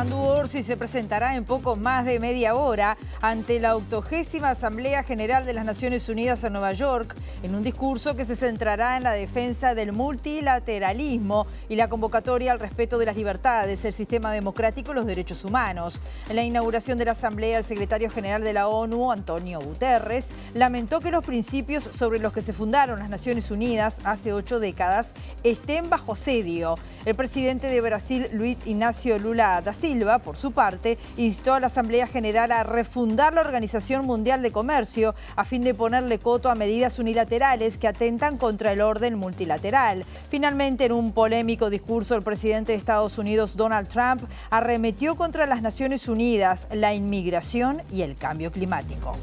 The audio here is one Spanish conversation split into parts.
Armando Orsi se presentará en poco más de media hora ante la 80ª Asamblea General de las Naciones Unidas en Nueva York, en un discurso que se centrará en la defensa del multilateralismo y la convocatoria al respeto de las libertades, el sistema democrático y los derechos humanos. En la inauguración de la Asamblea, el secretario general de la ONU, Antonio Guterres, lamentó que los principios sobre los que se fundaron las Naciones Unidas hace 8 décadas estén bajo asedio. El presidente de Brasil, Luiz Inácio Lula da Silva, por su parte, instó a la Asamblea General a refundar la Organización Mundial de Comercio a fin de ponerle coto a medidas unilaterales que atentan contra el orden multilateral. Finalmente, en un polémico discurso, el presidente de Estados Unidos, Donald Trump, arremetió contra las Naciones Unidas, la inmigración y el cambio climático.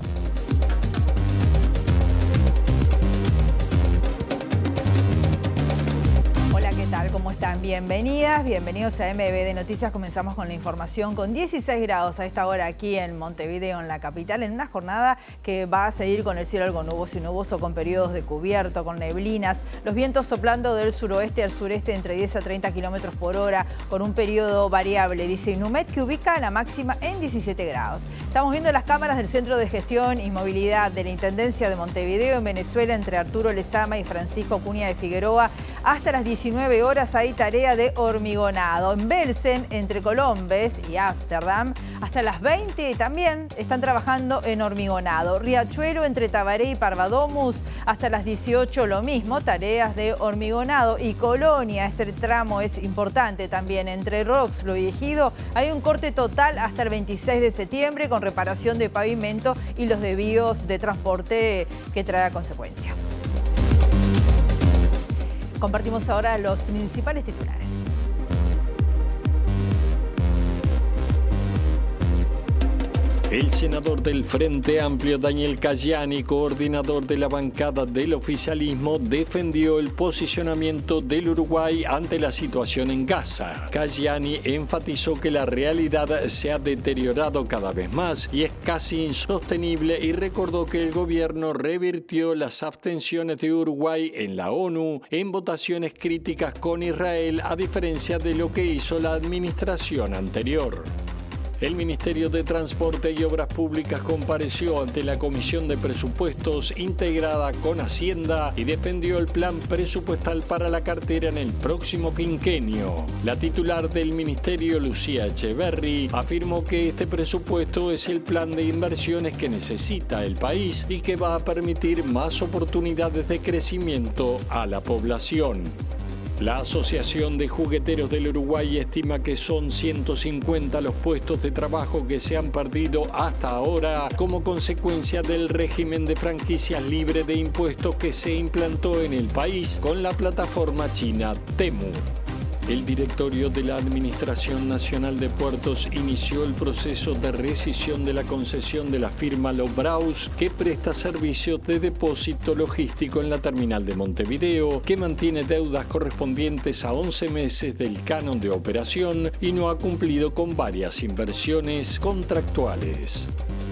¿Qué tal? ¿Cómo están? Bienvenidas, bienvenidos a MBD Noticias. Comenzamos con la información con 16 grados a esta hora aquí en Montevideo, en la capital, en una jornada que va a seguir con el cielo algo nuboso y nuboso, con periodos de cubierto, con neblinas, los vientos soplando del suroeste al sureste entre 10 a 30 kilómetros por hora, con un periodo variable, dice Inumet, que ubica la máxima en 17 grados. Estamos viendo las cámaras del Centro de Gestión y Movilidad de la Intendencia de Montevideo en Venezuela, entre Arturo Lezama y Francisco Cunha de Figueroa. Hasta las 19 horas hay tarea de hormigonado. En Belsen, entre Colombes y Ámsterdam, hasta las 20 también están trabajando en hormigonado. Riachuelo, entre Tabaré y Parvadomus, hasta las 18 lo mismo, tareas de hormigonado. Y Colonia, este tramo es importante también, entre Roxlo y Ejido, hay un corte total hasta el 26 de septiembre con reparación de pavimento y los desvíos de transporte que trae a consecuencia. Compartimos ahora los principales titulares. El senador del Frente Amplio, Daniel Cayani, coordinador de la bancada del oficialismo, defendió el posicionamiento del Uruguay ante la situación en Gaza. Cayani enfatizó que la realidad se ha deteriorado cada vez más y es casi insostenible, y recordó que el gobierno revirtió las abstenciones de Uruguay en la ONU en votaciones críticas con Israel, a diferencia de lo que hizo la administración anterior. El Ministerio de Transporte y Obras Públicas compareció ante la Comisión de Presupuestos integrada con Hacienda y defendió el plan presupuestal para la cartera en el próximo quinquenio. La titular del Ministerio, Lucía Echeverri, afirmó que este presupuesto es el plan de inversiones que necesita el país y que va a permitir más oportunidades de crecimiento a la población. La Asociación de Jugueteros del Uruguay estima que son 150 los puestos de trabajo que se han perdido hasta ahora como consecuencia del régimen de franquicias libre de impuestos que se implantó en el país con la plataforma china Temu. El directorio de la Administración Nacional de Puertos inició el proceso de rescisión de la concesión de la firma Lobraus, que presta servicios de depósito logístico en la terminal de Montevideo, que mantiene deudas correspondientes a 11 meses del canon de operación y no ha cumplido con varias inversiones contractuales.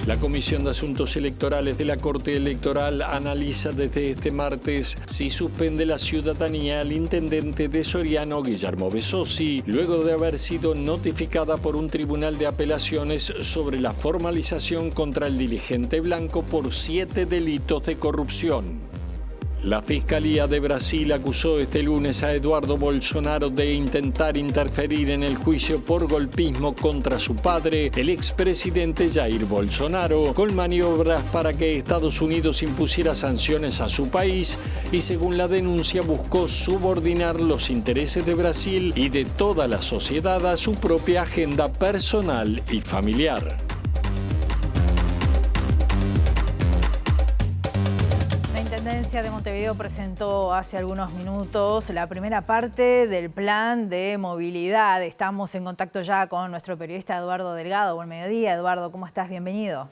La Comisión de Asuntos Electorales de la Corte Electoral analiza desde este martes si suspende la ciudadanía al intendente de Soriano, Guillermo Besosi, luego de haber sido notificada por un tribunal de apelaciones sobre la formalización contra el dirigente blanco por 7 delitos de corrupción. La Fiscalía de Brasil acusó este lunes a Eduardo Bolsonaro de intentar interferir en el juicio por golpismo contra su padre, el expresidente Jair Bolsonaro, con maniobras para que Estados Unidos impusiera sanciones a su país y, según la denuncia, buscó subordinar los intereses de Brasil y de toda la sociedad a su propia agenda personal y familiar. La Intendencia de Montevideo presentó hace algunos minutos la primera parte del plan de movilidad. Estamos en contacto ya con nuestro periodista Eduardo Delgado. Buen mediodía, Eduardo, ¿cómo estás? Bienvenido.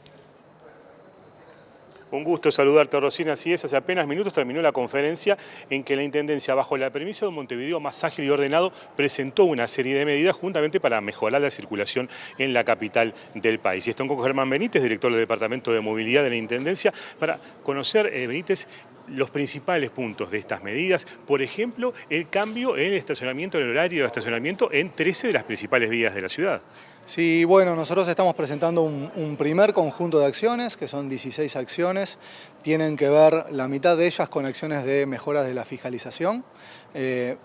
Un gusto saludarte, Rosina. Así es, hace apenas minutos terminó la conferencia en que la Intendencia, bajo la premisa de un Montevideo más ágil y ordenado, presentó una serie de medidas juntamente para mejorar la circulación en la capital del país. Y estoy con Germán Benítez, director del Departamento de Movilidad de la Intendencia, para conocer, Benítez, los principales puntos de estas medidas. Por ejemplo, el cambio en el estacionamiento, en el horario de estacionamiento en 13 de las principales vías de la ciudad. Sí, bueno, nosotros estamos presentando un primer conjunto de acciones, que son 16 acciones. Tienen que ver la mitad de ellas con acciones de mejoras de la fiscalización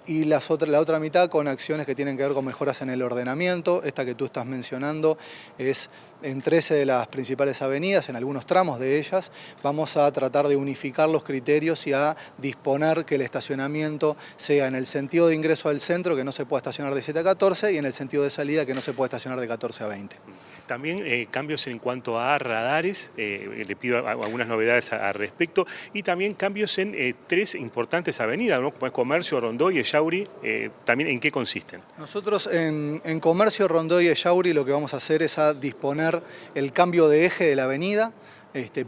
y la otra mitad con acciones que tienen que ver con mejoras en el ordenamiento. Esta que tú estás mencionando es en 13 de las principales avenidas, en algunos tramos de ellas. Vamos a tratar de unificar los criterios y a disponer que el estacionamiento sea en el sentido de ingreso al centro, que no se pueda estacionar de 7 a 14, y en el sentido de salida, que no se pueda estacionar de 14 a 20. También cambios en cuanto a radares, le pido algunas novedades al respecto, y también cambios en 3 importantes avenidas, ¿no? Como es Comercio, Rondó y Echauri. También, ¿en qué consisten? Nosotros en Comercio, Rondó y Echauri lo que vamos a hacer es a disponer el cambio de eje de la avenida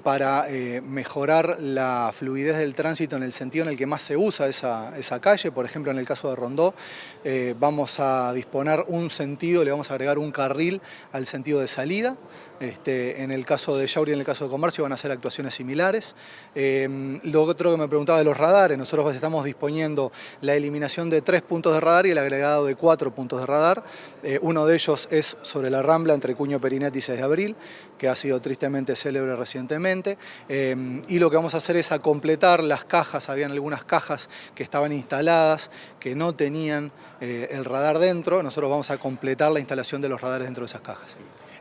para mejorar la fluidez del tránsito en el sentido en el que más se usa esa calle. Por ejemplo, en el caso de Rondó, vamos a disponer un sentido, le vamos a agregar un carril al sentido de salida. En el caso de Echauri y en el caso de Comercio van a ser actuaciones similares. Lo otro que me preguntaba de los radares, nosotros estamos disponiendo la eliminación de 3 puntos de radar y el agregado de 4 puntos de radar. Uno de ellos es sobre la Rambla entre Cuño Perinetti y 6 de abril, que ha sido tristemente célebre recientemente. Y lo que vamos a hacer es a completar las cajas. Habían algunas cajas que estaban instaladas que no tenían el radar dentro. Nosotros vamos a completar la instalación de los radares dentro de esas cajas.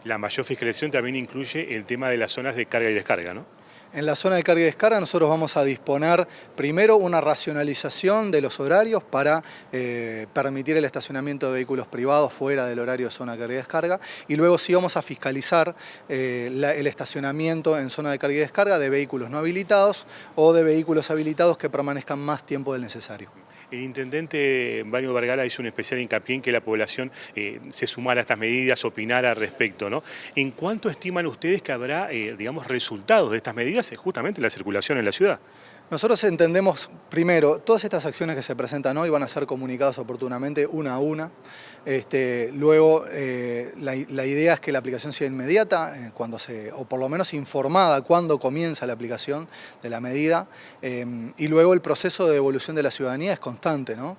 La mayor fiscalización también incluye el tema de las zonas de carga y descarga, ¿no? En la zona de carga y descarga nosotros vamos a disponer primero una racionalización de los horarios para permitir el estacionamiento de vehículos privados fuera del horario de zona de carga y descarga, y luego sí vamos a fiscalizar el estacionamiento en zona de carga y descarga de vehículos no habilitados o de vehículos habilitados que permanezcan más tiempo del necesario. El intendente Mario Vergara hizo un especial hincapié en que la población se sumara a estas medidas, opinara al respecto, ¿no? ¿En cuánto estiman ustedes que habrá, digamos, resultados de estas medidas justamente en la circulación en la ciudad? Nosotros entendemos, primero, todas estas acciones que se presentan hoy van a ser comunicadas oportunamente una a una. Luego, la idea es que la aplicación sea inmediata, o por lo menos informada cuando comienza la aplicación de la medida. Y luego el proceso de devolución de la ciudadanía es constante, ¿no?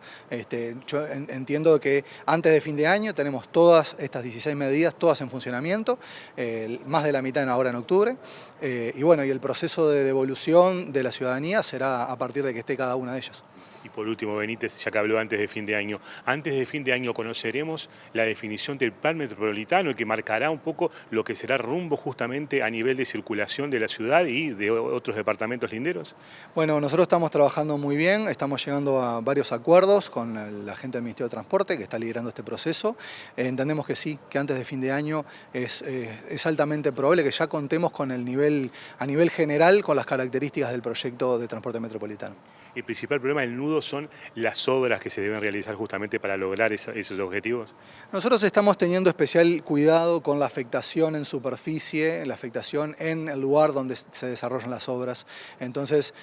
Yo entiendo que antes de fin de año tenemos todas estas 16 medidas, todas en funcionamiento, más de la mitad ahora en octubre. Y bueno, y el proceso de devolución de la ciudadanía será a partir de que esté cada una de ellas. Y por último, Benítez, ya que habló antes de fin de año conoceremos la definición del plan metropolitano y que marcará un poco lo que será rumbo justamente a nivel de circulación de la ciudad y de otros departamentos linderos. Bueno, nosotros estamos trabajando muy bien, estamos llegando a varios acuerdos con la gente del Ministerio de Transporte que está liderando este proceso. Entendemos que sí, que antes de fin de año es altamente probable que ya contemos con a nivel general con las características del proyecto de transporte metropolitano. El principal problema del nudo son las obras que se deben realizar justamente para lograr esos objetivos. Nosotros estamos teniendo especial cuidado con la afectación en superficie, la afectación en el lugar donde se desarrollan las obras. Entonces,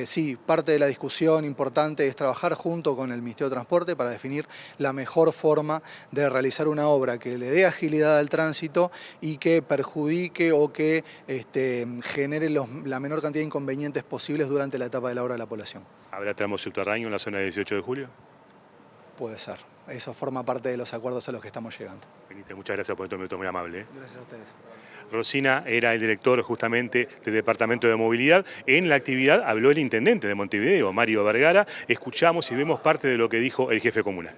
sí, parte de la discusión importante es trabajar junto con el Ministerio de Transporte para definir la mejor forma de realizar una obra que le dé agilidad al tránsito y que perjudique o que genere la menor cantidad de inconvenientes posibles durante la etapa de la obra de la población. ¿Habrá tramo subterráneo en la zona del 18 de julio? Puede ser. Eso forma parte de los acuerdos a los que estamos llegando. Benítez, muchas gracias por este minuto muy amable. Gracias a ustedes. Rosina era el director justamente del Departamento de Movilidad. En la actividad habló el intendente de Montevideo, Mario Vergara. Escuchamos y vemos parte de lo que dijo el jefe comunal.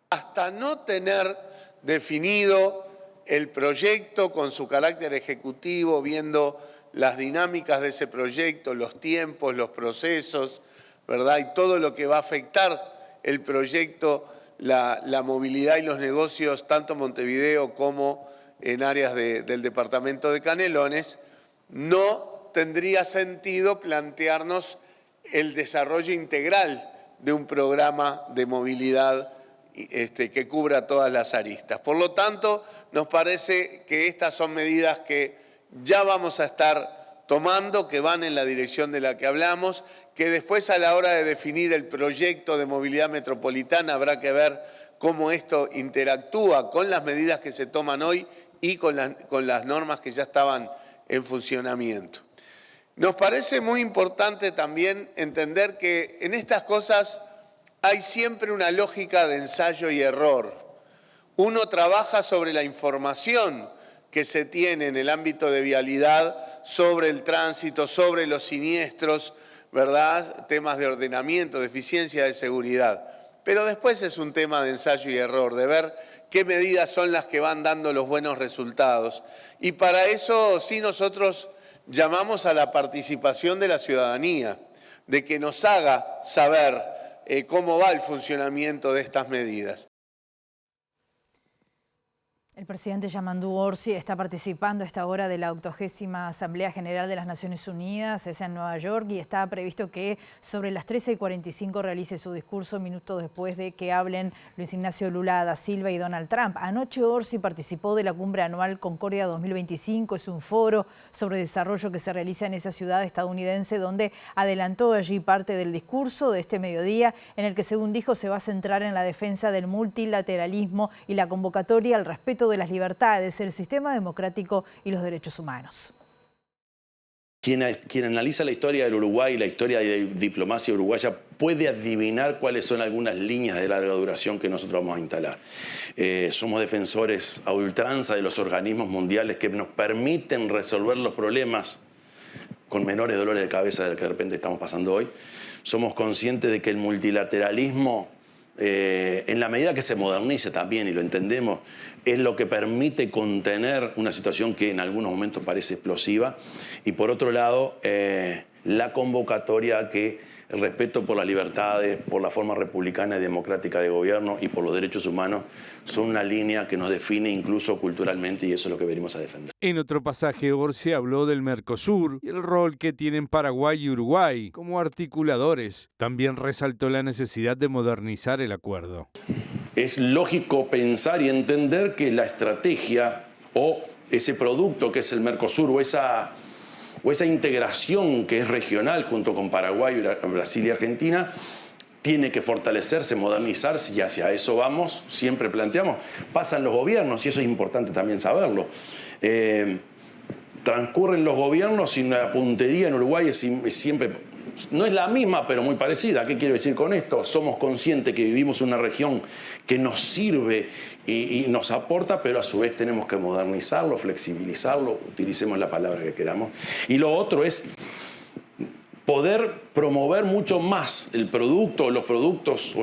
Hasta no tener definido el proyecto con su carácter ejecutivo, viendo las dinámicas de ese proyecto, los tiempos, los procesos, ¿verdad? Y todo lo que va a afectar el proyecto, la movilidad y los negocios, tanto en Montevideo como en áreas del departamento de Canelones, no tendría sentido plantearnos el desarrollo integral de un programa de movilidad que cubra todas las aristas. Por lo tanto, nos parece que estas son medidas que ya vamos a estar tomando, que van en la dirección de la que hablamos, que después a la hora de definir el proyecto de movilidad metropolitana habrá que ver cómo esto interactúa con las medidas que se toman hoy y con las normas que ya estaban en funcionamiento. Nos parece muy importante también entender que en estas cosas hay siempre una lógica de ensayo y error. Uno trabaja sobre la información que se tiene en el ámbito de vialidad sobre el tránsito, sobre los siniestros, ¿verdad? Temas de ordenamiento, de eficiencia, de seguridad. Pero después es un tema de ensayo y error, de ver qué medidas son las que van dando los buenos resultados. Y para eso sí nosotros llamamos a la participación de la ciudadanía, de que nos haga saber cómo va el funcionamiento de estas medidas. El presidente Yamandu Orsi está participando a esta hora de la 80ª Asamblea General de las Naciones Unidas, es en Nueva York, y está previsto que sobre las 13:45 realice su discurso minutos después de que hablen Luis Ignacio Lula da Silva y Donald Trump. Anoche Orsi participó de la cumbre anual Concordia 2025, es un foro sobre desarrollo que se realiza en esa ciudad estadounidense, donde adelantó allí parte del discurso de este mediodía, en el que, según dijo, se va a centrar en la defensa del multilateralismo y la convocatoria al respeto de las libertades, el sistema democrático y los derechos humanos. Quien analiza la historia del Uruguay y la historia de diplomacia uruguaya puede adivinar cuáles son algunas líneas de larga duración que nosotros vamos a instalar. Somos defensores a ultranza de los organismos mundiales que nos permiten resolver los problemas con menores dolores de cabeza del que de repente estamos pasando hoy. Somos conscientes de que el multilateralismo, en la medida que se modernice también, y lo entendemos, es lo que permite contener una situación que en algunos momentos parece explosiva. Y por otro lado, la convocatoria a que el respeto por las libertades, por la forma republicana y democrática de gobierno y por los derechos humanos son una línea que nos define incluso culturalmente, y eso es lo que venimos a defender. En otro pasaje, Orsi habló del Mercosur y el rol que tienen Paraguay y Uruguay como articuladores. También resaltó la necesidad de modernizar el acuerdo. Es lógico pensar y entender que la estrategia o ese producto que es el Mercosur o esa integración que es regional junto con Paraguay, Brasil y Argentina tiene que fortalecerse, modernizarse, y hacia eso vamos, siempre planteamos. Pasan los gobiernos, y eso es importante también saberlo. Transcurren los gobiernos y la puntería en Uruguay es siempre, no es la misma, pero muy parecida. ¿Qué quiero decir con esto? Somos conscientes que vivimos en una región que nos sirve y nos aporta, pero a su vez tenemos que modernizarlo, flexibilizarlo, utilicemos la palabra que queramos. Y lo otro es poder promover mucho más el producto, los productos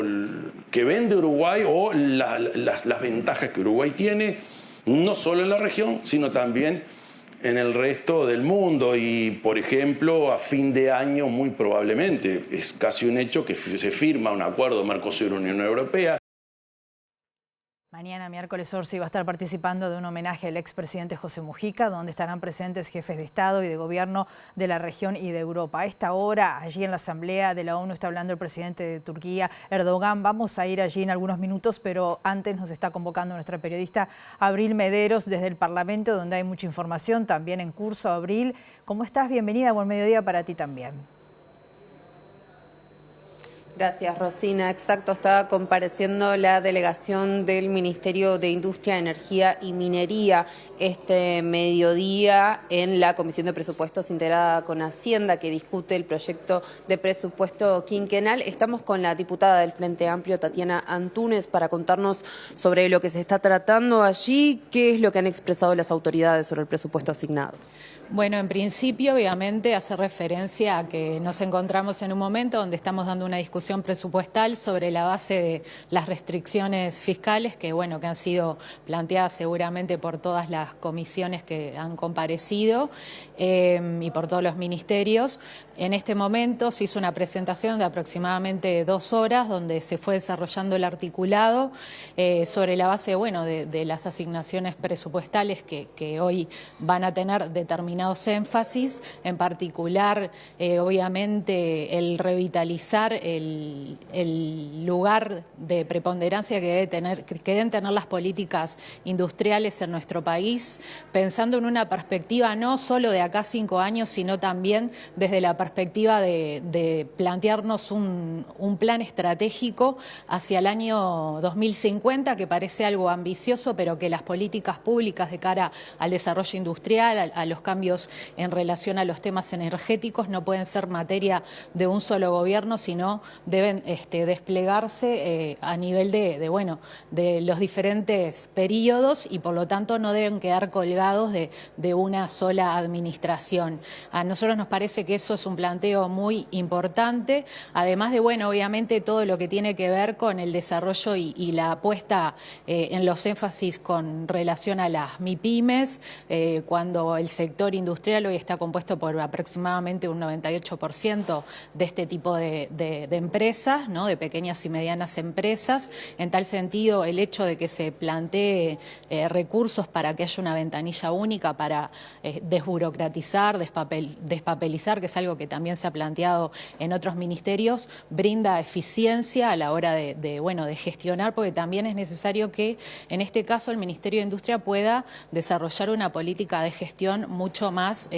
que vende Uruguay o las ventajas que Uruguay tiene, no solo en la región, sino también en el resto del mundo. Y, por ejemplo, a fin de año, muy probablemente, es casi un hecho que se firma un acuerdo Mercosur-Unión Europea. Mañana, miércoles, Orsi va a estar participando de un homenaje al expresidente José Mujica, donde estarán presentes jefes de Estado y de Gobierno de la región y de Europa. A esta hora, allí en la Asamblea de la ONU, está hablando el presidente de Turquía, Erdogan. Vamos a ir allí en algunos minutos, pero antes nos está convocando nuestra periodista Abril Mederos desde el Parlamento, donde hay mucha información también en curso. Abril, ¿cómo estás? Bienvenida, buen mediodía para ti también. Gracias, Rosina. Exacto, estaba compareciendo la delegación del Ministerio de Industria, Energía y Minería este mediodía en la Comisión de Presupuestos integrada con Hacienda, que discute el proyecto de presupuesto quinquenal. Estamos con la diputada del Frente Amplio, Tatiana Antúnez, para contarnos sobre lo que se está tratando allí, qué es lo que han expresado las autoridades sobre el presupuesto asignado. Bueno, en principio, obviamente, hace referencia a que nos encontramos en un momento donde estamos dando una discusión presupuestal sobre la base de las restricciones fiscales que han sido planteadas seguramente por todas las comisiones que han comparecido y por todos los ministerios. En este momento se hizo una presentación de aproximadamente 2 horas donde se fue desarrollando el articulado sobre la base de las asignaciones presupuestales que hoy van a tener determinados énfasis, en particular obviamente el revitalizar el lugar de preponderancia que deben tener las políticas industriales en nuestro país, pensando en una perspectiva no solo de acá a 5 años, sino también desde la perspectiva de plantearnos un plan estratégico hacia el año 2050, que parece algo ambicioso, pero que las políticas públicas de cara al desarrollo industrial, a los cambios cambios en relación a los temas energéticos no pueden ser materia de un solo gobierno, sino deben desplegarse a nivel de los diferentes periodos y por lo tanto no deben quedar colgados de una sola administración. A nosotros nos parece que eso es un planteo muy importante, además de, obviamente todo lo que tiene que ver con el desarrollo y la apuesta en los énfasis con relación a las MIPYMES, cuando el sector industrial hoy está compuesto por aproximadamente un 98% de este tipo de empresas, ¿no? De pequeñas y medianas empresas. En tal sentido, el hecho de que se plantee recursos para que haya una ventanilla única para desburocratizar, despapelizar, que es algo que también se ha planteado en otros ministerios, brinda eficiencia a la hora de gestionar, porque también es necesario que en este caso el Ministerio de Industria pueda desarrollar una política de gestión mucho más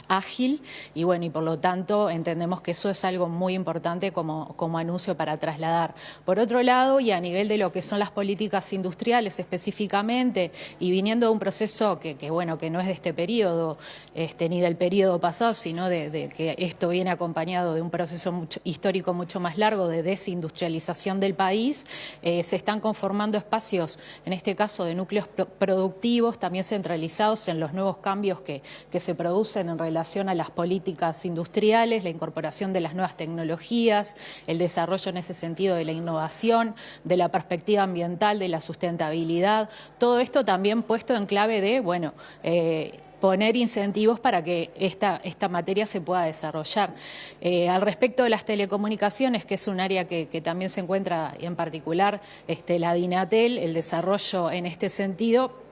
ágil y por lo tanto entendemos que eso es algo muy importante como anuncio para trasladar. Por otro lado, y a nivel de lo que son las políticas industriales específicamente, y viniendo de un proceso que no es de este periodo ni del periodo pasado, sino de que esto viene acompañado de un proceso histórico mucho más largo de desindustrialización del país, se están conformando espacios, en este caso de núcleos productivos, también centralizados en los nuevos cambios que se producen en relación a las políticas industriales, la incorporación de las nuevas tecnologías, el desarrollo en ese sentido de la innovación, de la perspectiva ambiental, de la sustentabilidad, todo esto también puesto en clave de, poner incentivos para que esta materia se pueda desarrollar. Al respecto de las telecomunicaciones, que es un área que también se encuentra en particular la DINATEL, el desarrollo en este sentido,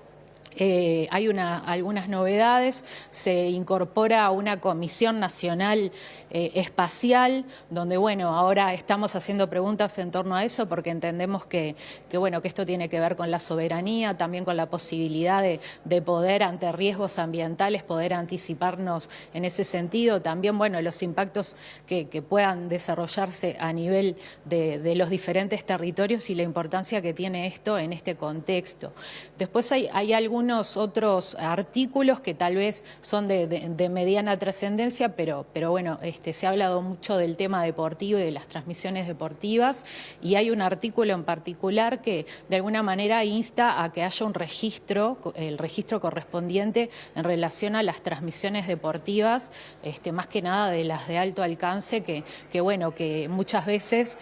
hay algunas novedades. Se incorpora una Comisión Nacional Espacial, donde ahora estamos haciendo preguntas en torno a eso porque entendemos que esto tiene que ver con la soberanía, también con la posibilidad de poder, ante riesgos ambientales, poder anticiparnos en ese sentido. También los impactos que puedan desarrollarse a nivel de los diferentes territorios y la importancia que tiene esto en este contexto. Después hay algunos otros artículos que tal vez son de mediana trascendencia, pero se ha hablado mucho del tema deportivo y de las transmisiones deportivas, y hay un artículo en particular que de alguna manera insta a que haya un registro, el registro correspondiente en relación a las transmisiones deportivas, más que nada de las de alto alcance, que muchas veces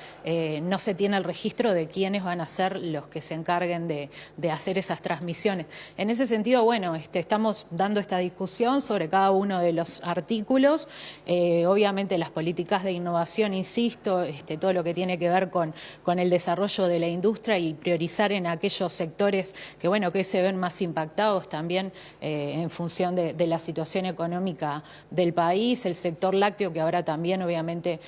no se tiene el registro de quiénes van a ser los que se encarguen de hacer esas transmisiones. En ese sentido, estamos dando esta discusión sobre cada uno de los artículos. Obviamente las políticas de innovación, insisto, todo lo que tiene que ver con el desarrollo de la industria y priorizar en aquellos sectores que hoy se ven más impactados también en función de la situación económica del país. El sector lácteo, que ahora también obviamente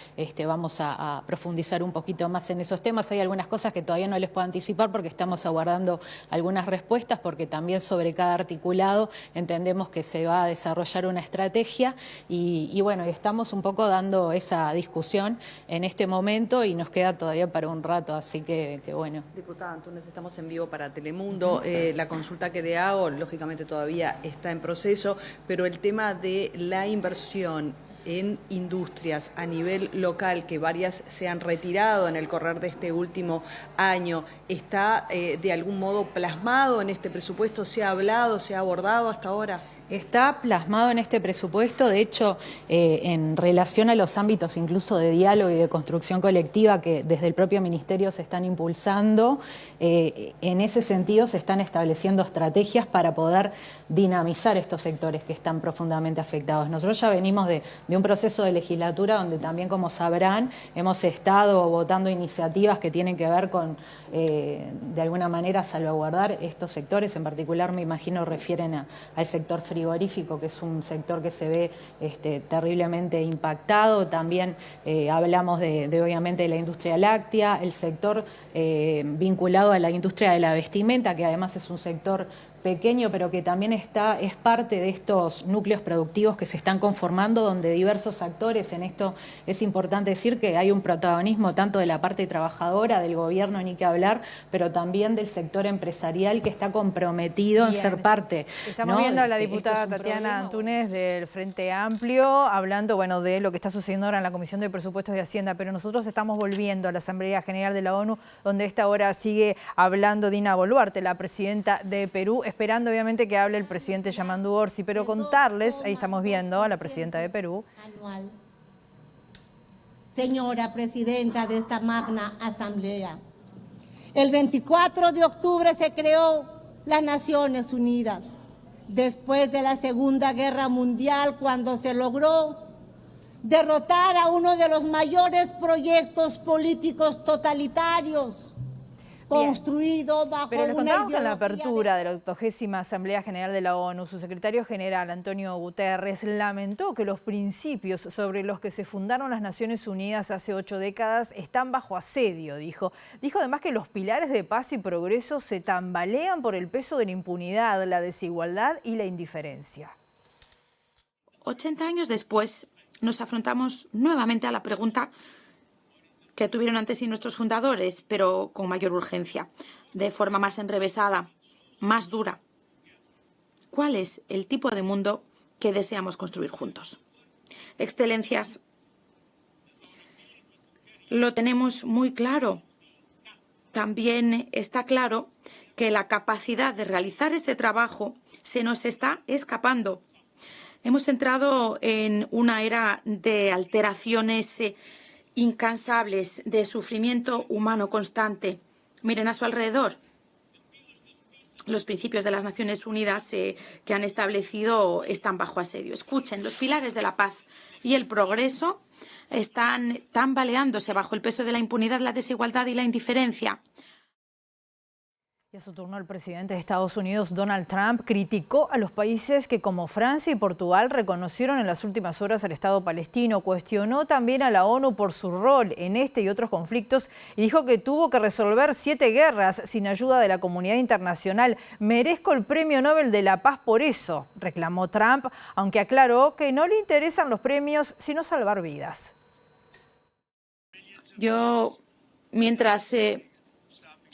vamos a profundizar un poquito más en esos temas. Hay algunas cosas que todavía no les puedo anticipar porque estamos aguardando algunas respuestas, porque también sobre cada articulado entendemos que se va a desarrollar una estrategia y estamos un poco dando esa discusión en este momento y nos queda todavía para un rato, así que bueno. Diputada Antúnez, estamos en vivo para Telemundo. La consulta que le hago, lógicamente todavía está en proceso, pero el tema de la inversión en industrias a nivel local, que varias se han retirado en el correr de este último año, ¿está de algún modo plasmado en este presupuesto? ¿Se ha hablado, se ha abordado hasta ahora? Está plasmado en este presupuesto, de hecho, en relación a los ámbitos incluso de diálogo y de construcción colectiva que desde el propio Ministerio se están impulsando, en ese sentido se están estableciendo estrategias para poder dinamizar estos sectores que están profundamente afectados. Nosotros ya venimos de un proceso de legislatura donde también, como sabrán, hemos estado votando iniciativas que tienen que ver con, de alguna manera, salvaguardar estos sectores. En particular, me imagino, refieren al sector frigorífico, que es un sector que se ve terriblemente impactado. También hablamos obviamente de la industria láctea, el sector vinculado a la industria de la vestimenta, que además es un sector pequeño, pero que también es parte de estos núcleos productivos que se están conformando, donde diversos actores, en esto es importante decir que hay un protagonismo tanto de la parte trabajadora, del gobierno, ni que hablar, pero también del sector empresarial que está comprometido en ser parte. Estamos viendo a la diputada Tatiana Antúnez del Frente Amplio hablando, bueno, de lo que está sucediendo ahora en la Comisión de Presupuestos de Hacienda, pero nosotros estamos volviendo a la Asamblea General de la ONU, donde a esta hora sigue hablando Dina Boluarte, la presidenta de Perú, esperando obviamente que hable el presidente Yamandu Orsi, pero contarles, ahí estamos viendo a la presidenta de Perú. Anual. Señora presidenta de esta magna asamblea, el 24 de octubre se creó las Naciones Unidas, después de la Segunda Guerra Mundial, cuando se logró derrotar a uno de los mayores proyectos políticos totalitarios construido bajo Pero nos una contamos con la ideología apertura de la 80ª Asamblea General de la ONU. Su secretario general, Antonio Guterres, lamentó que los principios sobre los que se fundaron las Naciones Unidas hace 8 décadas están bajo asedio, dijo. Dijo además que los pilares de paz y progreso se tambalean por el peso de la impunidad, la desigualdad y la indiferencia. 80 años después nos afrontamos nuevamente a la pregunta que tuvieron antes sí nuestros fundadores, pero con mayor urgencia, de forma más enrevesada, más dura. ¿Cuál es el tipo de mundo que deseamos construir juntos? Excelencias, lo tenemos muy claro. También está claro que la capacidad de realizar ese trabajo se nos está escapando. Hemos entrado en una era de alteraciones incansables, de sufrimiento humano constante. Miren a su alrededor. Los principios de las Naciones Unidas que han establecido están bajo asedio. Escuchen, los pilares de la paz y el progreso están tambaleándose bajo el peso de la impunidad, la desigualdad y la indiferencia. Y a su turno, el presidente de Estados Unidos, Donald Trump, criticó a los países que como Francia y Portugal reconocieron en las últimas horas al Estado palestino. Cuestionó también a la ONU por su rol en este y otros conflictos y dijo que tuvo que resolver 7 guerras sin ayuda de la comunidad internacional. Merezco el Premio Nobel de la Paz por eso, reclamó Trump, aunque aclaró que no le interesan los premios, sino salvar vidas. Yo, mientras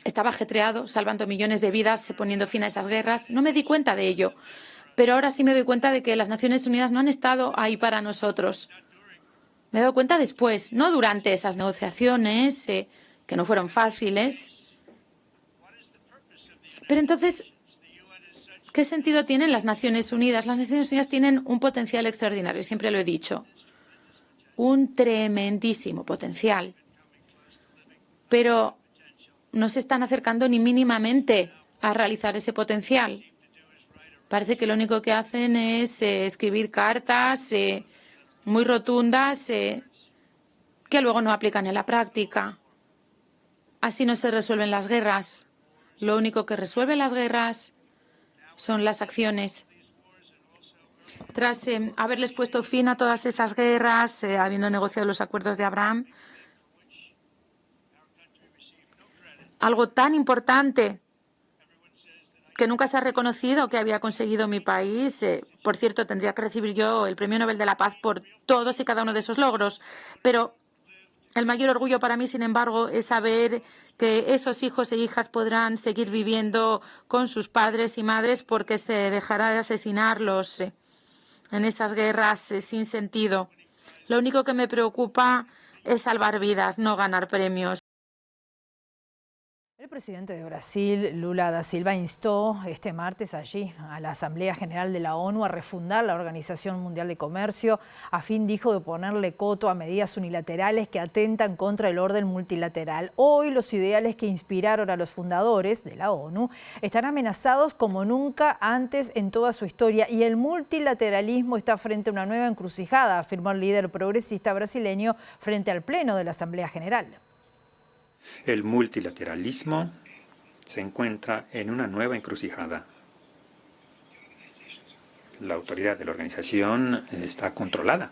estaba ajetreado, salvando millones de vidas, poniendo fin a esas guerras, no me di cuenta de ello. Pero ahora sí me doy cuenta de que las Naciones Unidas no han estado ahí para nosotros. Me he dado cuenta después, no durante esas negociaciones, que no fueron fáciles. Pero entonces, ¿qué sentido tienen las Naciones Unidas? Las Naciones Unidas tienen un potencial extraordinario, siempre lo he dicho. Un tremendísimo potencial. Pero no se están acercando ni mínimamente a realizar ese potencial. Parece que lo único que hacen es escribir cartas muy rotundas que luego no aplican en la práctica. Así no se resuelven las guerras. Lo único que resuelve las guerras son las acciones. Tras haberles puesto fin a todas esas guerras, habiendo negociado los acuerdos de Abraham, algo tan importante que nunca se ha reconocido que había conseguido mi país. Por cierto, tendría que recibir yo el Premio Nobel de la Paz por todos y cada uno de esos logros. Pero el mayor orgullo para mí, sin embargo, es saber que esos hijos e hijas podrán seguir viviendo con sus padres y madres porque se dejará de asesinarlos en esas guerras sin sentido. Lo único que me preocupa es salvar vidas, no ganar premios. El presidente de Brasil, Lula da Silva, instó este martes allí a la Asamblea General de la ONU a refundar la Organización Mundial de Comercio a fin, dijo, de ponerle coto a medidas unilaterales que atentan contra el orden multilateral. Hoy los ideales que inspiraron a los fundadores de la ONU están amenazados como nunca antes en toda su historia y el multilateralismo está frente a una nueva encrucijada, afirmó el líder progresista brasileño frente al Pleno de la Asamblea General. El multilateralismo se encuentra en una nueva encrucijada. La autoridad de la organización está controlada.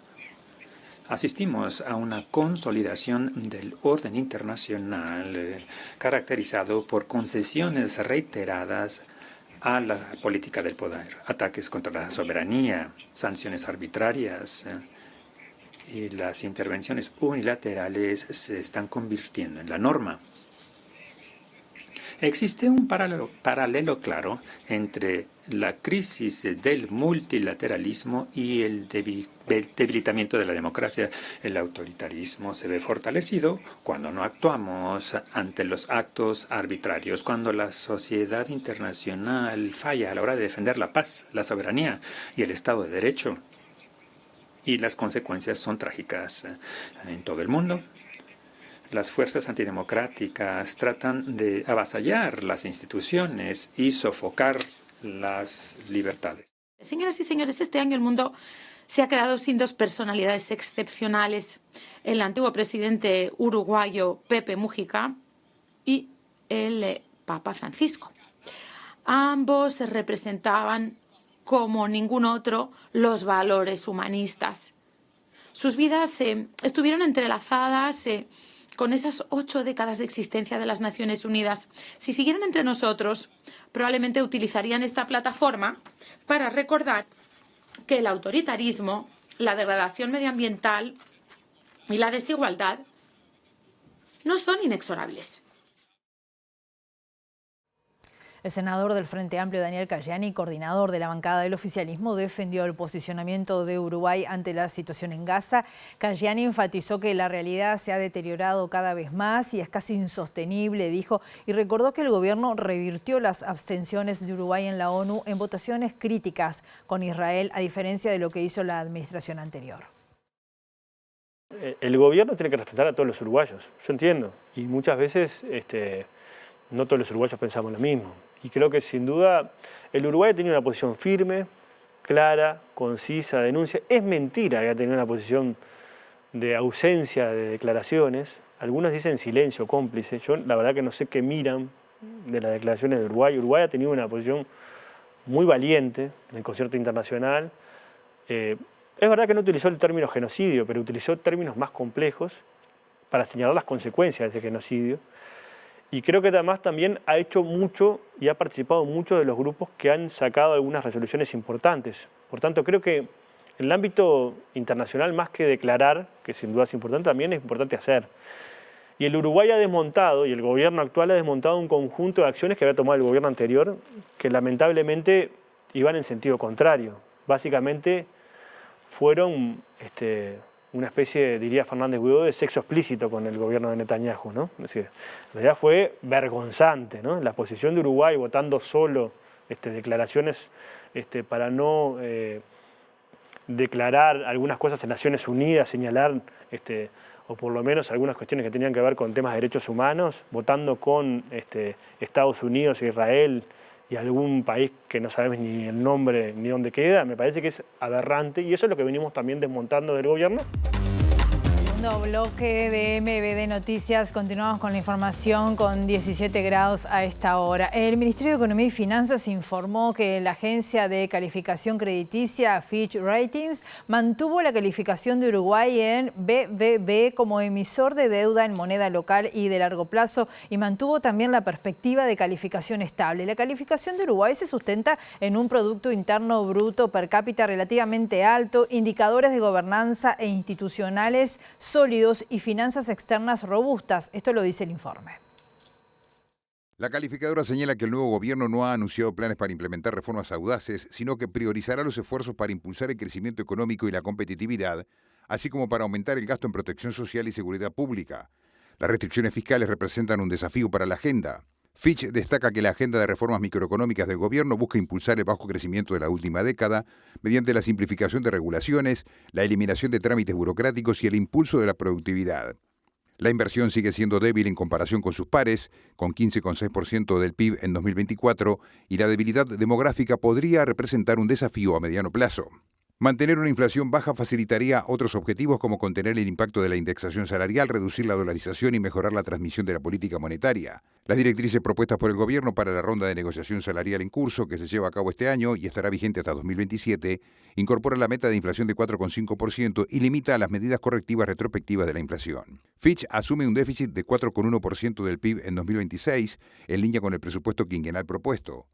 Asistimos a una consolidación del orden internacional caracterizado por concesiones reiteradas a la política del poder, ataques contra la soberanía, sanciones arbitrarias y las intervenciones unilaterales se están convirtiendo en la norma. Existe un paralelo claro entre la crisis del multilateralismo y el debilitamiento de la democracia. El autoritarismo se ve fortalecido cuando no actuamos ante los actos arbitrarios, cuando la sociedad internacional falla a la hora de defender la paz, la soberanía y el Estado de Derecho. Y las consecuencias son trágicas en todo el mundo. Las fuerzas antidemocráticas tratan de avasallar las instituciones y sofocar las libertades. Señoras y señores, este año el mundo se ha quedado sin dos personalidades excepcionales: el antiguo presidente uruguayo Pepe Mujica y el Papa Francisco. Ambos representaban, como ningún otro, los valores humanistas. Sus vidas estuvieron entrelazadas con esas 8 décadas de existencia de las Naciones Unidas. Si siguieran entre nosotros, probablemente utilizarían esta plataforma para recordar que el autoritarismo, la degradación medioambiental y la desigualdad no son inexorables. El senador del Frente Amplio, Daniel Cayani, coordinador de la bancada del oficialismo, defendió el posicionamiento de Uruguay ante la situación en Gaza. Cayani enfatizó que la realidad se ha deteriorado cada vez más y es casi insostenible, dijo, y recordó que el gobierno revirtió las abstenciones de Uruguay en la ONU en votaciones críticas con Israel, a diferencia de lo que hizo la administración anterior. El gobierno tiene que respetar a todos los uruguayos, yo entiendo, y muchas veces no todos los uruguayos pensamos lo mismo. Y creo que sin duda el Uruguay ha tenido una posición firme, clara, concisa, denuncia. Es mentira que ha tenido una posición de ausencia de declaraciones. Algunos dicen silencio cómplice. Yo la verdad que no sé qué miran de las declaraciones de Uruguay. Uruguay ha tenido una posición muy valiente en el concierto internacional. Es verdad que no utilizó el término genocidio, pero utilizó términos más complejos para señalar las consecuencias de ese genocidio. Y creo que además también ha hecho mucho y ha participado mucho de los grupos que han sacado algunas resoluciones importantes. Por tanto, creo que en el ámbito internacional, más que declarar, que sin duda es importante, también es importante hacer. Y el Uruguay ha desmontado, y el gobierno actual ha desmontado un conjunto de acciones que había tomado el gobierno anterior, que lamentablemente iban en sentido contrario. Básicamente fueron una especie, diría Fernández Guidó, de sexo explícito con el gobierno de Netanyahu, ¿no? Es decir, en realidad fue vergonzante, ¿no? La posición de Uruguay votando solo declaraciones para no declarar algunas cosas en Naciones Unidas, señalar, o por lo menos algunas cuestiones que tenían que ver con temas de derechos humanos, votando con Estados Unidos e Israel y algún país que no sabemos ni el nombre ni dónde queda, me parece que es aberrante y eso es lo que venimos también desmontando del gobierno. Segundo bloque de MBD Noticias. Continuamos con la información con 17 grados a esta hora. El Ministerio de Economía y Finanzas informó que la agencia de calificación crediticia Fitch Ratings mantuvo la calificación de Uruguay en BBB como emisor de deuda en moneda local y de largo plazo y mantuvo también la perspectiva de calificación estable. La calificación de Uruguay se sustenta en un Producto Interno Bruto per cápita relativamente alto, indicadores de gobernanza e institucionales sólidos y finanzas externas robustas. Esto lo dice el informe. La calificadora señala que el nuevo gobierno no ha anunciado planes para implementar reformas audaces, sino que priorizará los esfuerzos para impulsar el crecimiento económico y la competitividad, así como para aumentar el gasto en protección social y seguridad pública. Las restricciones fiscales representan un desafío para la agenda. Fitch destaca que la agenda de reformas microeconómicas del gobierno busca impulsar el bajo crecimiento de la última década mediante la simplificación de regulaciones, la eliminación de trámites burocráticos y el impulso de la productividad. La inversión sigue siendo débil en comparación con sus pares, con 15,6% del PIB en 2024, y la debilidad demográfica podría representar un desafío a mediano plazo. Mantener una inflación baja facilitaría otros objetivos como contener el impacto de la indexación salarial, reducir la dolarización y mejorar la transmisión de la política monetaria. Las directrices propuestas por el gobierno para la ronda de negociación salarial en curso, que se lleva a cabo este año y estará vigente hasta 2027, incorpora la meta de inflación de 4,5% y limita las medidas correctivas retrospectivas de la inflación. Fitch asume un déficit de 4,1% del PIB en 2026, en línea con el presupuesto quinquenal propuesto.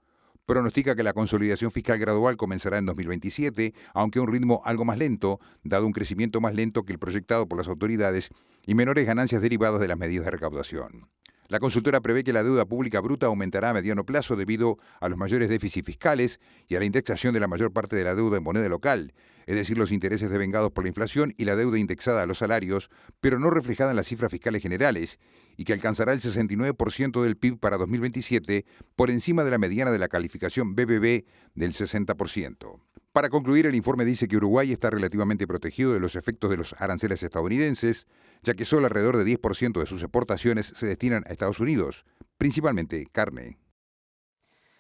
Pronostica que la consolidación fiscal gradual comenzará en 2027, aunque a un ritmo algo más lento, dado un crecimiento más lento que el proyectado por las autoridades y menores ganancias derivadas de las medidas de recaudación. La consultora prevé que la deuda pública bruta aumentará a mediano plazo debido a los mayores déficits fiscales y a la indexación de la mayor parte de la deuda en moneda local, es decir, los intereses devengados por la inflación y la deuda indexada a los salarios, pero no reflejada en las cifras fiscales generales, y que alcanzará el 69% del PIB para 2027, por encima de la mediana de la calificación BBB del 60%. Para concluir, el informe dice que Uruguay está relativamente protegido de los efectos de los aranceles estadounidenses, ya que solo alrededor de 10% de sus exportaciones se destinan a Estados Unidos, principalmente carne.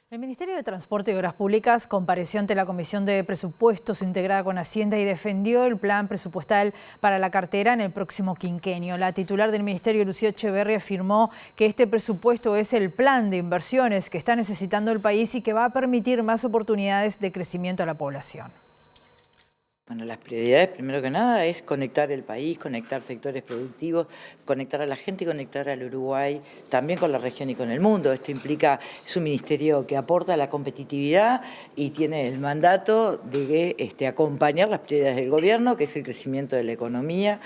El Ministerio de Transporte y Obras Públicas compareció ante la Comisión de Presupuestos integrada con Hacienda y defendió el plan presupuestal para la cartera en el próximo quinquenio. La titular del Ministerio, Lucía Echeverri, afirmó que este presupuesto es el plan de inversiones que está necesitando el país y que va a permitir más oportunidades de crecimiento a la población. Bueno, las prioridades, primero que nada, es conectar el país, conectar sectores productivos, conectar a la gente y conectar al Uruguay también con la región y con el mundo. Esto implica, es un ministerio que aporta la competitividad y tiene el mandato de acompañar las prioridades del gobierno, que es el crecimiento de la economía,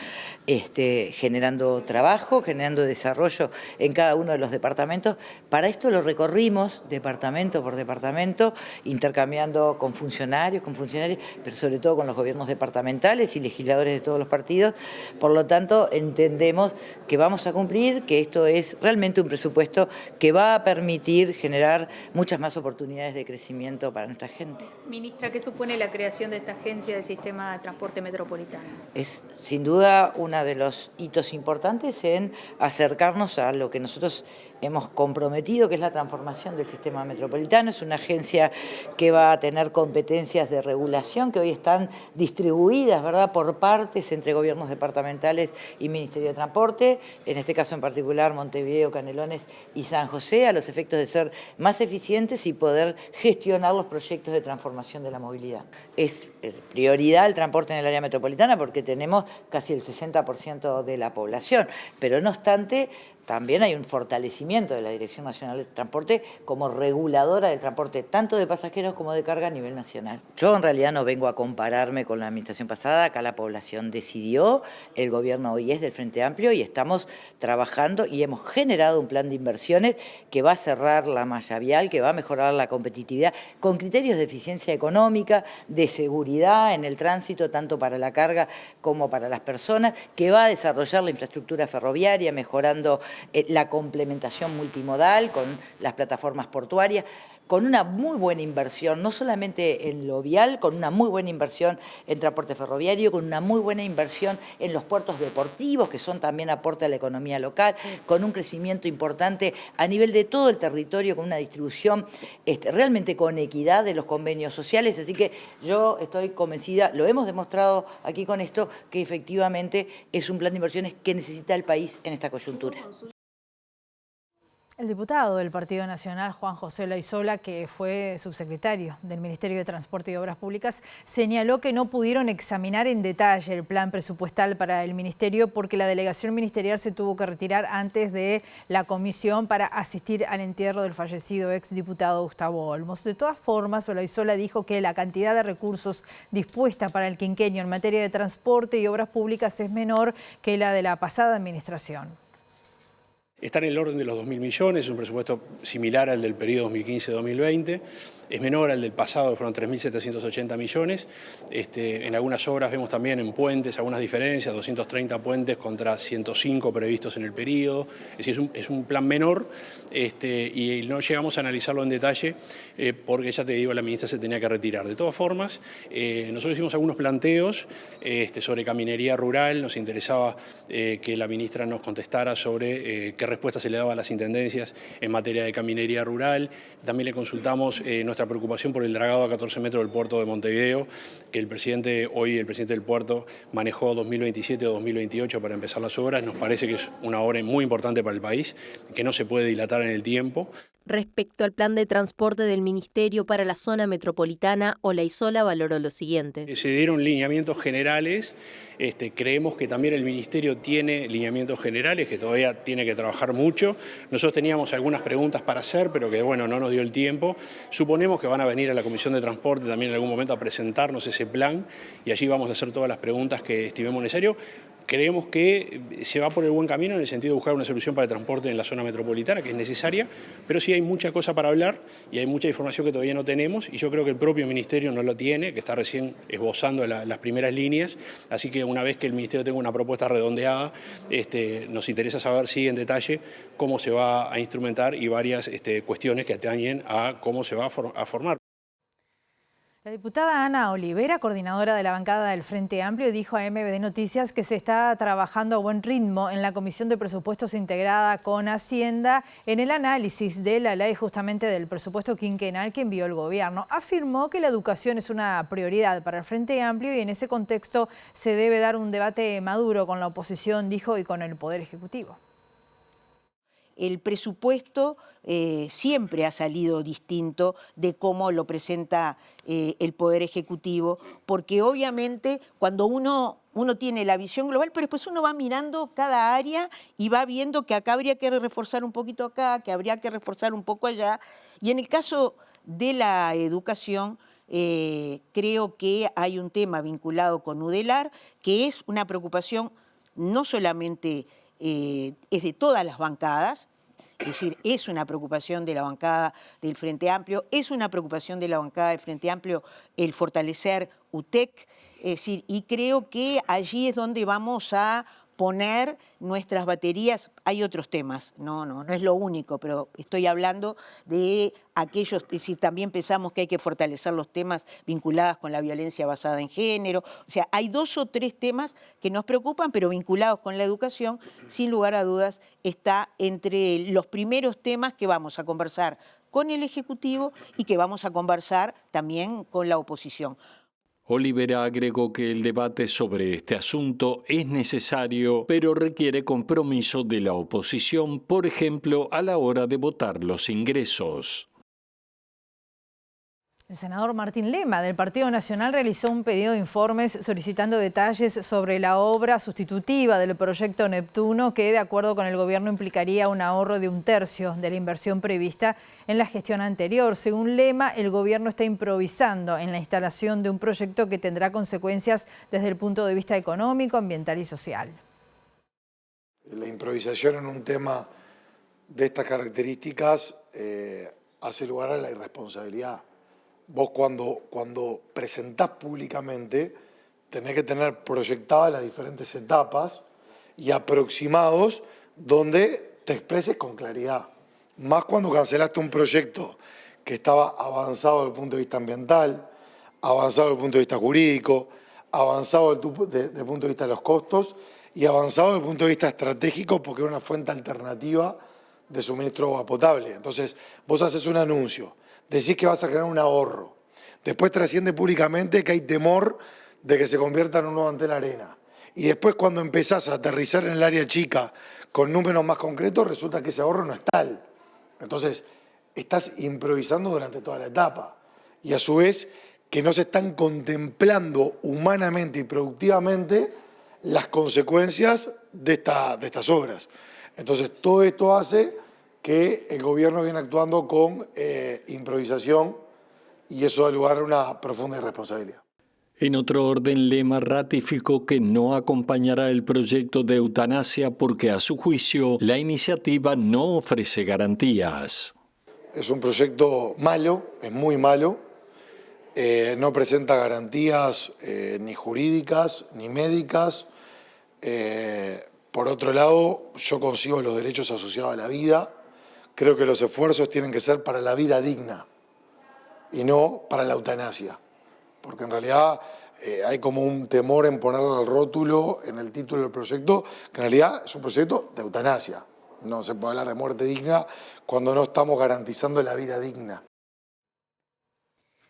generando trabajo, generando desarrollo en cada uno de los departamentos. Para esto lo recorrimos departamento por departamento, intercambiando con funcionarios, pero sobre todo con los gobiernos departamentales y legisladores de todos los partidos. Por lo tanto, entendemos que vamos a cumplir, que esto es realmente un presupuesto que va a permitir generar muchas más oportunidades de crecimiento para nuestra gente. Ministra, ¿qué supone la creación de esta agencia del sistema de transporte metropolitano? Es sin duda uno de los hitos importantes en acercarnos a lo que nosotros hemos comprometido, que es la transformación del sistema metropolitano. Es una agencia que va a tener competencias de regulación que hoy están distribuidas, ¿verdad?, por partes entre gobiernos departamentales y Ministerio de Transporte, en este caso en particular Montevideo, Canelones y San José, a los efectos de ser más eficientes y poder gestionar los proyectos de transformación de la movilidad. Es prioridad el transporte en el área metropolitana porque tenemos casi el 60% de la población, pero no obstante, también hay un fortalecimiento de la Dirección Nacional de Transporte como reguladora del transporte, tanto de pasajeros como de carga a nivel nacional. Yo en realidad no vengo a compararme con la administración pasada, acá la población decidió, el gobierno hoy es del Frente Amplio y estamos trabajando y hemos generado un plan de inversiones que va a cerrar la malla vial, que va a mejorar la competitividad con criterios de eficiencia económica, de seguridad en el tránsito, tanto para la carga como para las personas, que va a desarrollar la infraestructura ferroviaria, mejorando la complementación multimodal con las plataformas portuarias, con una muy buena inversión, no solamente en lo vial, con una muy buena inversión en transporte ferroviario, con una muy buena inversión en los puertos deportivos, que son también aporte a la economía local, con un crecimiento importante a nivel de todo el territorio, con una distribución realmente con equidad de los convenios sociales. Así que yo estoy convencida, lo hemos demostrado aquí con esto, que efectivamente es un plan de inversiones que necesita el país en esta coyuntura. El diputado del Partido Nacional, Juan José Laizola, que fue subsecretario del Ministerio de Transporte y Obras Públicas, señaló que no pudieron examinar en detalle el plan presupuestal para el ministerio porque la delegación ministerial se tuvo que retirar antes de la comisión para asistir al entierro del fallecido exdiputado Gustavo Olmos. De todas formas, Laizola dijo que la cantidad de recursos dispuesta para el quinquenio en materia de transporte y obras públicas es menor que la de la pasada administración. Está en el orden de los 2.000 millones, es un presupuesto similar al del periodo 2015-2020, es menor al del pasado, que fueron 3.780 millones. En algunas obras vemos también en puentes algunas diferencias, 230 puentes contra 105 previstos en el periodo, es decir, es un plan menor y no llegamos a analizarlo en detalle porque ya te digo, la ministra se tenía que retirar. De todas formas, nosotros hicimos algunos planteos sobre caminería rural, nos interesaba que la ministra nos contestara sobre qué respuesta se le daba a las intendencias en materia de caminería rural. También le consultamos nuestra preocupación por el dragado a 14 metros del puerto de Montevideo, que el presidente del puerto manejó 2027 o 2028 para empezar las obras. Nos parece que es una obra muy importante para el país, que no se puede dilatar en el tiempo. Respecto al plan de transporte del Ministerio para la zona metropolitana, Olaizola valoró lo siguiente. Se dieron lineamientos generales, creemos que también el Ministerio tiene lineamientos generales, que todavía tiene que trabajar mucho. Nosotros teníamos algunas preguntas para hacer, pero que bueno, no nos dio el tiempo. Suponemos que van a venir a la Comisión de Transporte también en algún momento a presentarnos ese plan y allí vamos a hacer todas las preguntas que estimemos necesario. Creemos que se va por el buen camino en el sentido de buscar una solución para el transporte en la zona metropolitana, que es necesaria, pero sí hay mucha cosa para hablar y hay mucha información que todavía no tenemos, y yo creo que el propio Ministerio no lo tiene, que está recién esbozando las primeras líneas, así que una vez que el Ministerio tenga una propuesta redondeada, nos interesa saber sí en detalle cómo se va a instrumentar y varias cuestiones que atañen a cómo se va a formar. La diputada Ana Olivera, coordinadora de la bancada del Frente Amplio, dijo a MBD Noticias que se está trabajando a buen ritmo en la Comisión de Presupuestos integrada con Hacienda en el análisis de la ley justamente del presupuesto quinquenal que envió el gobierno. Afirmó que la educación es una prioridad para el Frente Amplio y en ese contexto se debe dar un debate maduro con la oposición, dijo, y con el Poder Ejecutivo. El presupuesto siempre ha salido distinto de cómo lo presenta el Poder Ejecutivo, porque obviamente cuando uno tiene la visión global, pero después uno va mirando cada área y va viendo que acá habría que reforzar un poquito acá, que habría que reforzar un poco allá. Y en el caso de la educación, creo que hay un tema vinculado con UDELAR, que es una preocupación no solamente es de todas las bancadas, es decir, es una preocupación de la bancada del Frente Amplio, es una preocupación de la bancada del Frente Amplio el fortalecer UTEC, es decir, y creo que allí es donde vamos a poner nuestras baterías. Hay otros temas, no es lo único, pero estoy hablando de aquellos, es decir, también pensamos que hay que fortalecer los temas vinculados con la violencia basada en género. O sea, hay 2 o 3 temas que nos preocupan, pero vinculados con la educación, sin lugar a dudas, está entre los primeros temas que vamos a conversar con el Ejecutivo y que vamos a conversar también con la oposición. Olivera agregó que el debate sobre este asunto es necesario, pero requiere compromiso de la oposición, por ejemplo, a la hora de votar los ingresos. El senador Martín Lema del Partido Nacional realizó un pedido de informes solicitando detalles sobre la obra sustitutiva del proyecto Neptuno que, de acuerdo con el gobierno, implicaría un ahorro de 1/3 de la inversión prevista en la gestión anterior. Según Lema, el gobierno está improvisando en la instalación de un proyecto que tendrá consecuencias desde el punto de vista económico, ambiental y social. La improvisación en un tema de estas características hace lugar a la irresponsabilidad. Vos cuando presentás públicamente tenés que tener proyectadas las diferentes etapas y aproximados donde te expreses con claridad. Más cuando cancelaste un proyecto que estaba avanzado desde el punto de vista ambiental, avanzado desde el punto de vista jurídico, avanzado desde el punto de vista de los costos y avanzado desde el punto de vista estratégico porque era una fuente alternativa de suministro de agua potable. Entonces, vos haces un anuncio, decís que vas a generar un ahorro. Después trasciende públicamente que hay temor de que se convierta en un nuevo Antel Arena. Y después cuando empezás a aterrizar en el área chica con números más concretos, resulta que ese ahorro no es tal. Entonces, estás improvisando durante toda la etapa. Y a su vez, que no se están contemplando humanamente y productivamente las consecuencias de estas obras. Entonces, todo esto hace que el gobierno viene actuando con improvisación y eso da lugar a una profunda irresponsabilidad. En otro orden, Lema ratificó que no acompañará el proyecto de eutanasia porque, a su juicio, la iniciativa no ofrece garantías. Es un proyecto malo, es muy malo, no presenta garantías ni jurídicas ni médicas. Por otro lado, yo concibo los derechos asociados a la vida. Creo que los esfuerzos tienen que ser para la vida digna y no para la eutanasia, porque en realidad hay como un temor en ponerle el rótulo en el título del proyecto, que en realidad es un proyecto de eutanasia. No se puede hablar de muerte digna cuando no estamos garantizando la vida digna.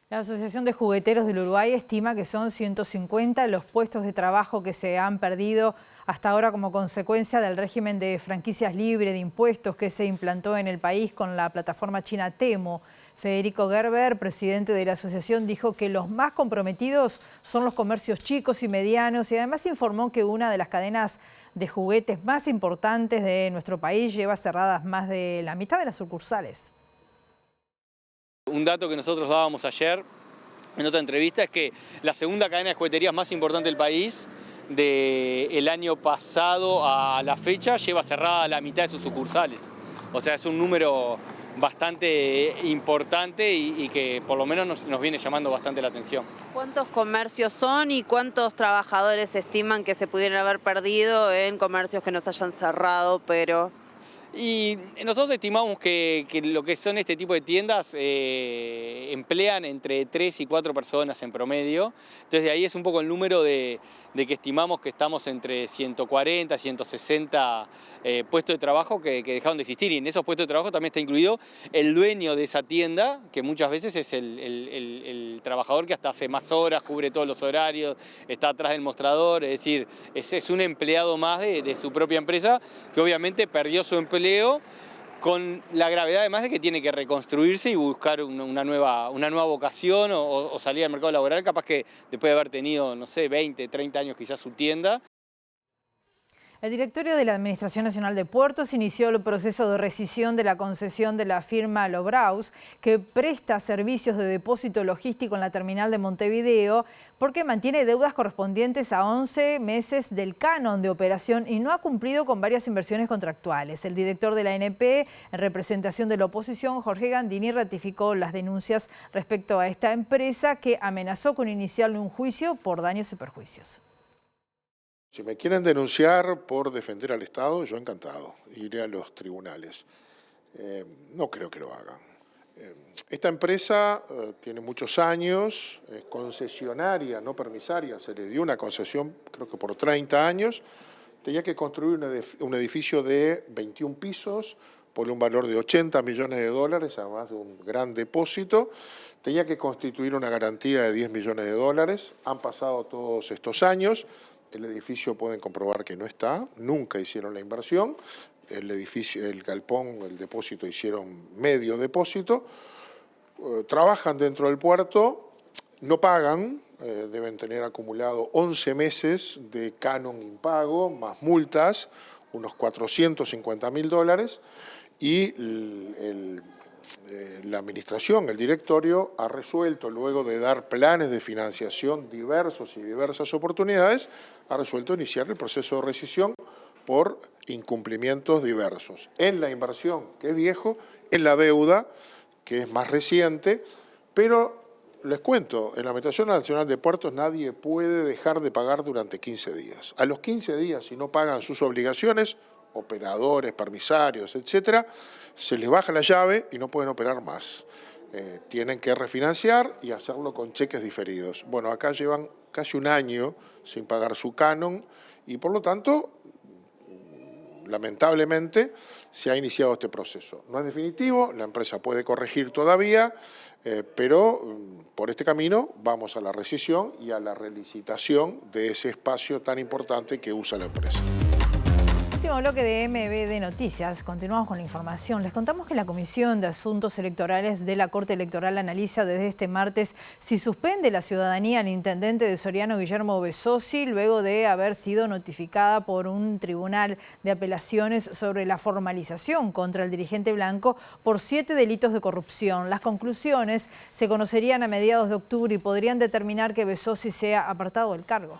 La Asociación de Jugueteros del Uruguay estima que son 150 los puestos de trabajo que se han perdido hasta ahora como consecuencia del régimen de franquicias libre de impuestos que se implantó en el país con la plataforma china Temu. Federico Gerber, presidente de la asociación, dijo que los más comprometidos son los comercios chicos y medianos y además informó que una de las cadenas de juguetes más importantes de nuestro país lleva cerradas más de la mitad de las sucursales. Un dato que nosotros dábamos ayer en otra entrevista es que la segunda cadena de jugueterías más importante del país del año pasado a la fecha lleva cerrada la mitad de sus sucursales. O sea, es un número bastante importante y que por lo menos nos viene llamando bastante la atención. ¿Cuántos comercios son y cuántos trabajadores estiman que se pudieran haber perdido en comercios que nos hayan cerrado, pero...? Y nosotros estimamos que lo que son este tipo de tiendas emplean entre 3 y 4 personas en promedio. Entonces de ahí es un poco el número de que estimamos que estamos entre 140 y 160 puestos de trabajo que dejaron de existir. Y en esos puestos de trabajo también está incluido el dueño de esa tienda, que muchas veces es el trabajador que hasta hace más horas, cubre todos los horarios, está atrás del mostrador. Es decir, es un empleado más de su propia empresa que obviamente perdió su empleo con la gravedad además de que tiene que reconstruirse y buscar una nueva vocación o salir al mercado laboral, capaz que después de haber tenido, no sé, 20, 30 años quizás su tienda. El directorio de la Administración Nacional de Puertos inició el proceso de rescisión de la concesión de la firma Lobraus, que presta servicios de depósito logístico en la terminal de Montevideo, porque mantiene deudas correspondientes a 11 meses del canon de operación y no ha cumplido con varias inversiones contractuales. El director de la ANP, en representación de la oposición, Jorge Gandini, ratificó las denuncias respecto a esta empresa que amenazó con iniciarle un juicio por daños y perjuicios. Si me quieren denunciar por defender al Estado, yo encantado, iré a los tribunales. No creo que lo hagan. Esta empresa tiene muchos años, es concesionaria, no permisaria, se le dio una concesión creo que por 30 años, tenía que construir un edificio de 21 pisos por un valor de 80 millones de dólares, además de un gran depósito, tenía que constituir una garantía de 10 millones de dólares, han pasado todos estos años. El edificio pueden comprobar que no está, nunca hicieron la inversión, el edificio, el galpón, el depósito hicieron medio depósito, trabajan dentro del puerto, no pagan, deben tener acumulado 11 meses de canon impago, más multas, unos 450.000 dólares, y la administración, el directorio, ha resuelto, luego de dar planes de financiación diversos y diversas oportunidades, ha resuelto iniciar el proceso de rescisión por incumplimientos diversos. En la inversión, que es viejo, en la deuda, que es más reciente, pero les cuento, en la Administración Nacional de Puertos nadie puede dejar de pagar durante 15 días. A los 15 días, si no pagan sus obligaciones, operadores, permisarios, etcétera, se les baja la llave y no pueden operar más. Tienen que refinanciar y hacerlo con cheques diferidos. Bueno, acá llevan casi un año sin pagar su canon y por lo tanto, lamentablemente, se ha iniciado este proceso. No es definitivo, la empresa puede corregir todavía, pero por este camino vamos a la rescisión y a la relicitación de ese espacio tan importante que usa la empresa. Último bloque de MBD Noticias. Continuamos con la información. Les contamos que la Comisión de Asuntos Electorales de la Corte Electoral analiza desde este martes si suspende la ciudadanía al intendente de Soriano, Guillermo Besosi, luego de haber sido notificada por un tribunal de apelaciones sobre la formalización contra el dirigente blanco por 7 delitos de corrupción. Las conclusiones se conocerían a mediados de octubre y podrían determinar que Besosi sea apartado del cargo.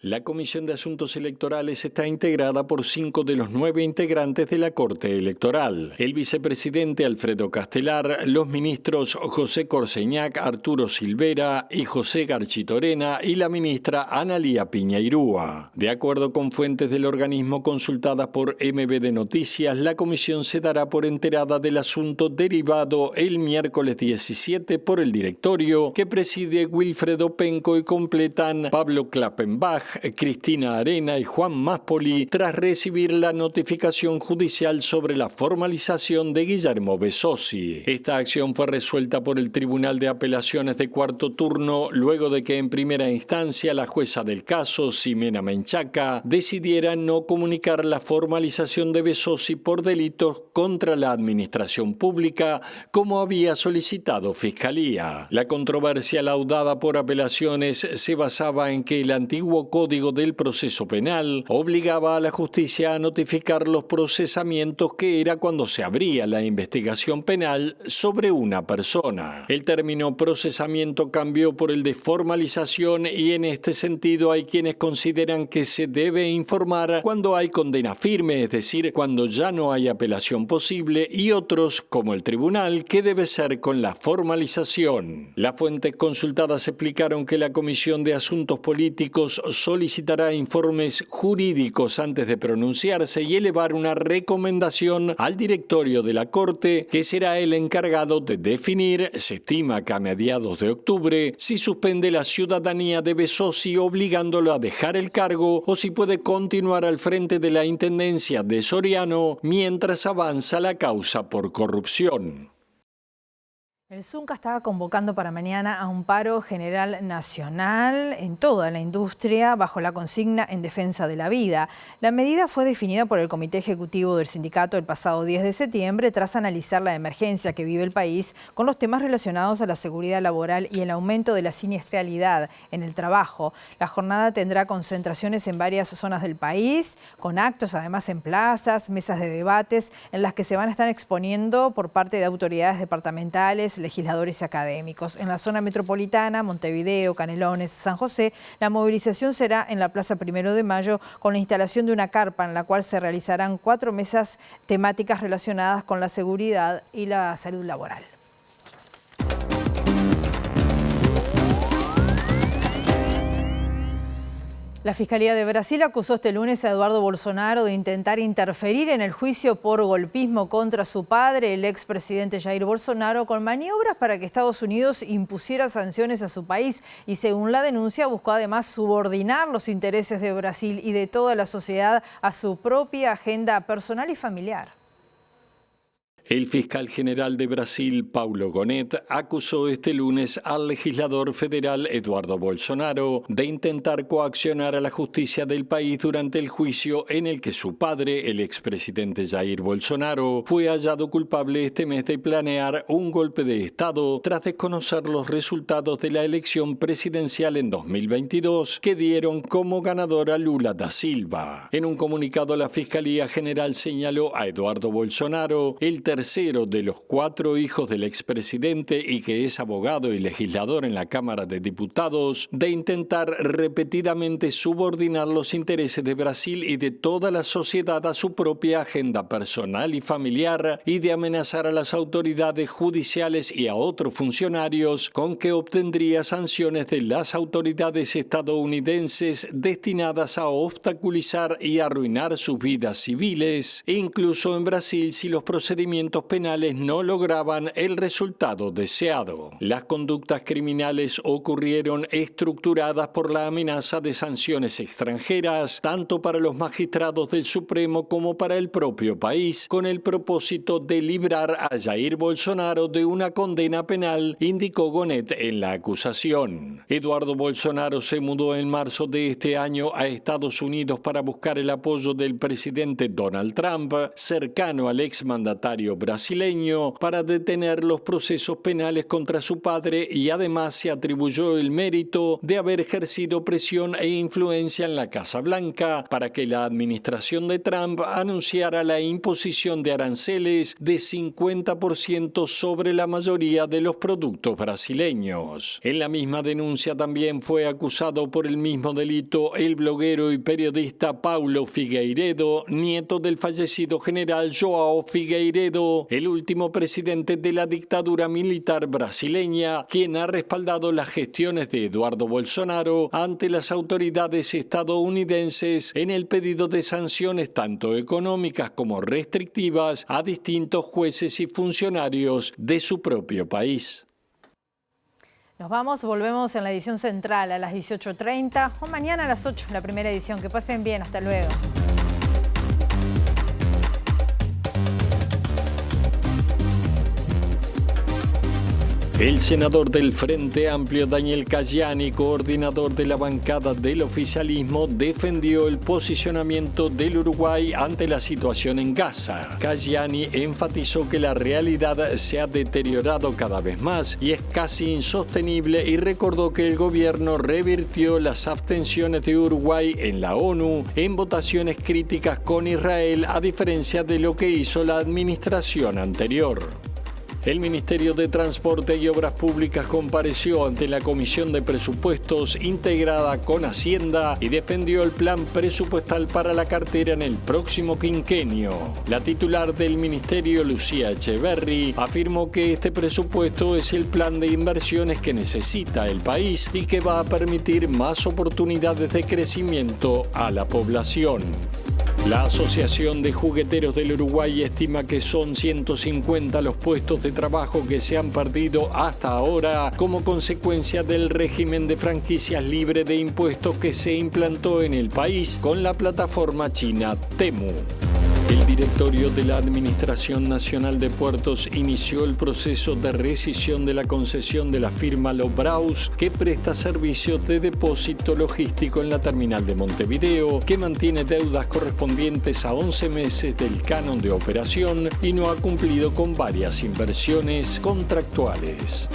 La Comisión de Asuntos Electorales está integrada por 5 de los 9 integrantes de la Corte Electoral. El vicepresidente Alfredo Castelar, los ministros José Corseñac, Arturo Silvera y José Garchitorena y la ministra Analía Piñeirúa. De acuerdo con fuentes del organismo consultadas por MBD Noticias, la comisión se dará por enterada del asunto derivado el miércoles 17 por el directorio que preside Wilfredo Penco y completan Pablo Klappenbach, Cristina Arena y Juan Máspoli tras recibir la notificación judicial sobre la formalización de Guillermo Besossi. Esta acción fue resuelta por el Tribunal de Apelaciones de cuarto turno luego de que en primera instancia la jueza del caso, Ximena Menchaca, decidiera no comunicar la formalización de Besossi por delitos contra la administración pública como había solicitado Fiscalía. La controversia laudada por apelaciones se basaba en que el antiguo Código del Proceso Penal obligaba a la justicia a notificar los procesamientos que era cuando se abría la investigación penal sobre una persona. El término procesamiento cambió por el de formalización y en este sentido hay quienes consideran que se debe informar cuando hay condena firme, es decir, cuando ya no hay apelación posible, y otros, como el tribunal, que debe ser con la formalización. Las fuentes consultadas explicaron que la Comisión de Asuntos Políticos solicitará informes jurídicos antes de pronunciarse y elevar una recomendación al directorio de la Corte, que será el encargado de definir, se estima que a mediados de octubre, si suspende la ciudadanía de Besossi obligándolo a dejar el cargo o si puede continuar al frente de la Intendencia de Soriano mientras avanza la causa por corrupción. El Zunca estaba convocando para mañana a un paro general nacional en toda la industria bajo la consigna en defensa de la vida. La medida fue definida por el Comité Ejecutivo del sindicato el pasado 10 de septiembre tras analizar la emergencia que vive el país con los temas relacionados a la seguridad laboral y el aumento de la siniestralidad en el trabajo. La jornada tendrá concentraciones en varias zonas del país, con actos además en plazas, mesas de debates en las que se van a estar exponiendo por parte de autoridades departamentales, legisladores y académicos. En la zona metropolitana, Montevideo, Canelones, San José, la movilización será en la Plaza 1 de Mayo con la instalación de una carpa en la cual se realizarán 4 mesas temáticas relacionadas con la seguridad y la salud laboral. La Fiscalía de Brasil acusó este lunes a Eduardo Bolsonaro de intentar interferir en el juicio por golpismo contra su padre, el expresidente Jair Bolsonaro, con maniobras para que Estados Unidos impusiera sanciones a su país y, según la denuncia, buscó además subordinar los intereses de Brasil y de toda la sociedad a su propia agenda personal y familiar. El fiscal general de Brasil, Paulo Gonet, acusó este lunes al legislador federal Eduardo Bolsonaro de intentar coaccionar a la justicia del país durante el juicio en el que su padre, el expresidente Jair Bolsonaro, fue hallado culpable este mes de planear un golpe de Estado tras desconocer los resultados de la elección presidencial en 2022 que dieron como ganador a Lula da Silva. En un comunicado, la Fiscalía General señaló a Eduardo Bolsonaro, el tercero de los 4 hijos del expresidente y que es abogado y legislador en la Cámara de Diputados, de intentar repetidamente subordinar los intereses de Brasil y de toda la sociedad a su propia agenda personal y familiar y de amenazar a las autoridades judiciales y a otros funcionarios con que obtendría sanciones de las autoridades estadounidenses destinadas a obstaculizar y arruinar sus vidas civiles, e incluso en Brasil si los procedimientos penales no lograban el resultado deseado. Las conductas criminales ocurrieron estructuradas por la amenaza de sanciones extranjeras, tanto para los magistrados del Supremo como para el propio país, con el propósito de librar a Jair Bolsonaro de una condena penal, indicó Gonet en la acusación. Eduardo Bolsonaro se mudó en marzo de este año a Estados Unidos para buscar el apoyo del presidente Donald Trump, cercano al exmandatario brasileño, para detener los procesos penales contra su padre, y además se atribuyó el mérito de haber ejercido presión e influencia en la Casa Blanca para que la administración de Trump anunciara la imposición de aranceles de 50% sobre la mayoría de los productos brasileños. En la misma denuncia también fue acusado por el mismo delito el bloguero y periodista Paulo Figueiredo, nieto del fallecido general João Figueiredo, el último presidente de la dictadura militar brasileña, quien ha respaldado las gestiones de Eduardo Bolsonaro ante las autoridades estadounidenses en el pedido de sanciones tanto económicas como restrictivas a distintos jueces y funcionarios de su propio país. Nos vamos, volvemos en la edición central a las 18:30 o mañana a las 8, la primera edición. Que pasen bien, hasta luego. El senador del Frente Amplio, Daniel Cayani, coordinador de la bancada del oficialismo, defendió el posicionamiento del Uruguay ante la situación en Gaza. Cayani enfatizó que la realidad se ha deteriorado cada vez más y es casi insostenible, y recordó que el gobierno revirtió las abstenciones de Uruguay en la ONU en votaciones críticas con Israel, a diferencia de lo que hizo la administración anterior. El Ministerio de Transporte y Obras Públicas compareció ante la Comisión de Presupuestos integrada con Hacienda y defendió el plan presupuestal para la cartera en el próximo quinquenio. La titular del ministerio, Lucía Echeverri, afirmó que este presupuesto es el plan de inversiones que necesita el país y que va a permitir más oportunidades de crecimiento a la población. La Asociación de Jugueteros del Uruguay estima que son 150 los puestos de trabajo que se han perdido hasta ahora como consecuencia del régimen de franquicias libre de impuestos que se implantó en el país con la plataforma china Temu. El directorio de la Administración Nacional de Puertos inició el proceso de rescisión de la concesión de la firma Lobraus, que presta servicios de depósito logístico en la terminal de Montevideo, que mantiene deudas correspondientes a 11 meses del canon de operación y no ha cumplido con varias inversiones contractuales.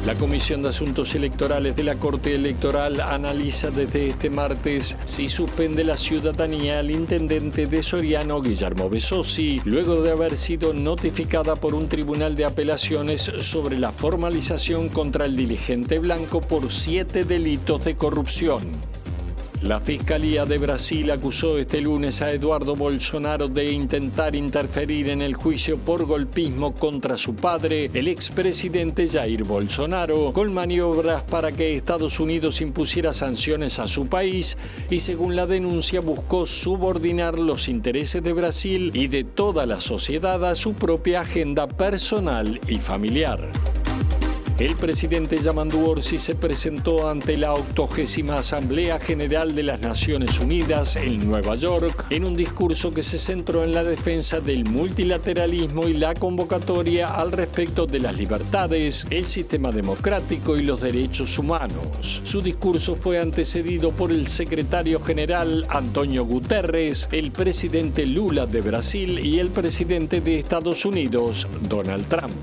La Comisión de Asuntos Electorales de la Corte Electoral analiza desde este martes si suspende la ciudadanía al intendente de Soriano, Guillermo Besossi, luego de haber sido notificada por un tribunal de apelaciones sobre la formalización contra el dirigente blanco por 7 delitos de corrupción. La Fiscalía de Brasil acusó este lunes a Eduardo Bolsonaro de intentar interferir en el juicio por golpismo contra su padre, el expresidente Jair Bolsonaro, con maniobras para que Estados Unidos impusiera sanciones a su país y, según la denuncia, buscó subordinar los intereses de Brasil y de toda la sociedad a su propia agenda personal y familiar. El presidente Yamandu Orsi se presentó ante la 80ª Asamblea General de las Naciones Unidas en Nueva York en un discurso que se centró en la defensa del multilateralismo y la convocatoria al respecto de las libertades, el sistema democrático y los derechos humanos. Su discurso fue antecedido por el secretario general Antonio Guterres, el presidente Lula de Brasil y el presidente de Estados Unidos, Donald Trump.